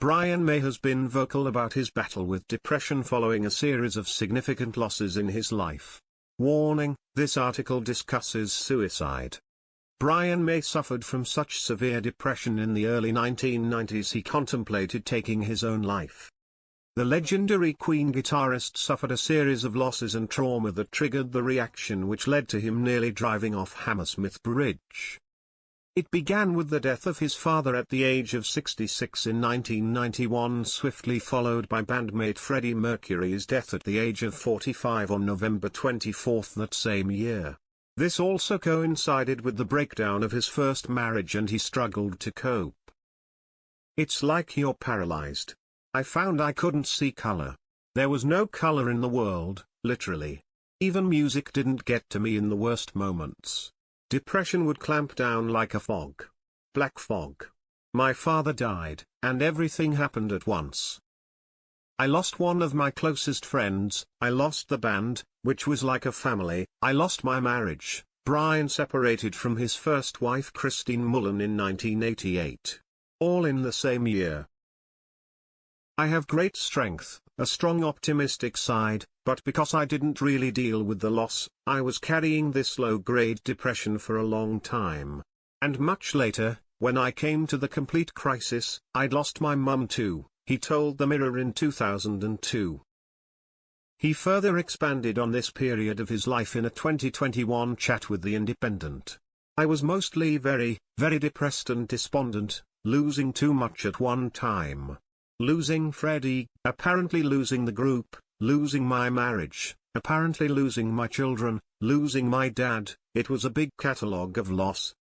Brian May has been vocal about his battle with depression following a series of significant losses in his life. Warning: this article discusses suicide. Brian May suffered from such severe depression in the early 1990s he contemplated taking his own life. The legendary Queen guitarist suffered a series of losses and trauma that triggered the reaction which led to him nearly driving off Hammersmith Bridge. It began with the death of his father at the age of 66 in 1991, swiftly followed by bandmate Freddie Mercury's death at the age of 45 on November 24 that same year. This also coincided with the breakdown of his first marriage and he struggled to cope. It's like you're paralyzed. I found I couldn't see color. There was no color in the world, literally. Even music didn't get to me in the worst moments. Depression would clamp down like a fog. Black fog. My father died, and everything happened at once. I lost one of my closest friends, I lost the band, which was like a family, I lost my marriage. Brian separated from his first wife Christine Mullen in 1988. All in the same year. I have great strength, a strong optimistic side, but because I didn't really deal with the loss, I was carrying this low-grade depression for a long time. And much later, when I came to the complete crisis, I'd lost my mum too, he told the Mirror in 2002. He further expanded on this period of his life in a 2021 chat with The Independent. I was mostly very, very depressed and despondent, losing too much at one time. Losing Freddie, apparently losing the group, losing my marriage, apparently losing my children, losing my dad. It was a big catalogue of loss.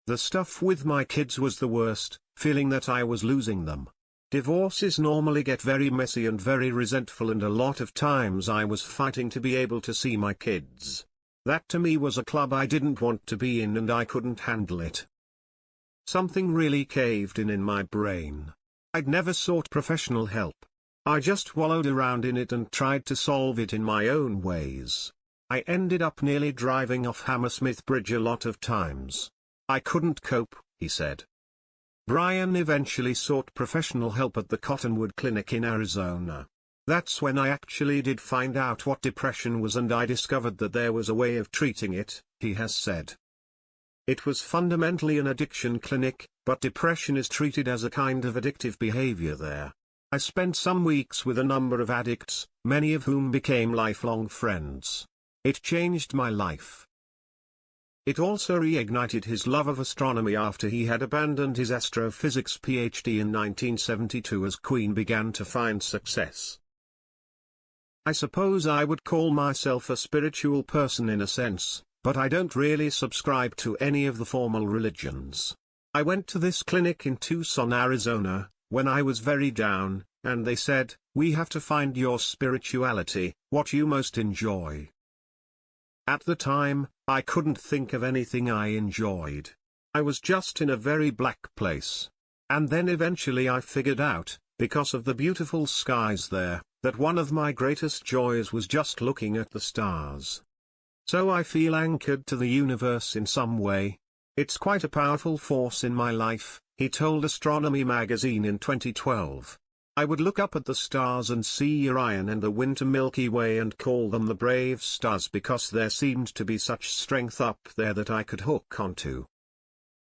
The stuff with my kids was the worst, feeling that I was losing them. Divorces normally get very messy and very resentful, and a lot of times I was fighting to be able to see my kids. That to me was a club I didn't want to be in and I couldn't handle it. Something really caved in my brain. I'd never sought professional help. I just wallowed around in it and tried to solve it in my own ways. I ended up nearly driving off Hammersmith Bridge a lot of times. I couldn't cope, he said. Brian eventually sought professional help at the Cottonwood Clinic in Arizona. That's when I actually did find out what depression was and I discovered that there was a way of treating it, he has said. It was fundamentally an addiction clinic, but depression is treated as a kind of addictive behavior there. I spent some weeks with a number of addicts, many of whom became lifelong friends. It changed my life. It also reignited his love of astronomy after he had abandoned his astrophysics PhD in 1972 as Queen began to find success. I suppose I would call myself a spiritual person in a sense, but I don't really subscribe to any of the formal religions. I went to this clinic in Tucson, Arizona, when I was very down, and they said, "We have to find your spirituality, what you most enjoy." At the time, I couldn't think of anything I enjoyed. I was just in a very black place. And then eventually I figured out, because of the beautiful skies there, that one of my greatest joys was just looking at the stars. So I feel anchored to the universe in some way. It's quite a powerful force in my life, he told Astronomy magazine in 2012. I would look up at the stars and see Orion and the winter Milky Way and call them the brave stars because there seemed to be such strength up there that I could hook onto.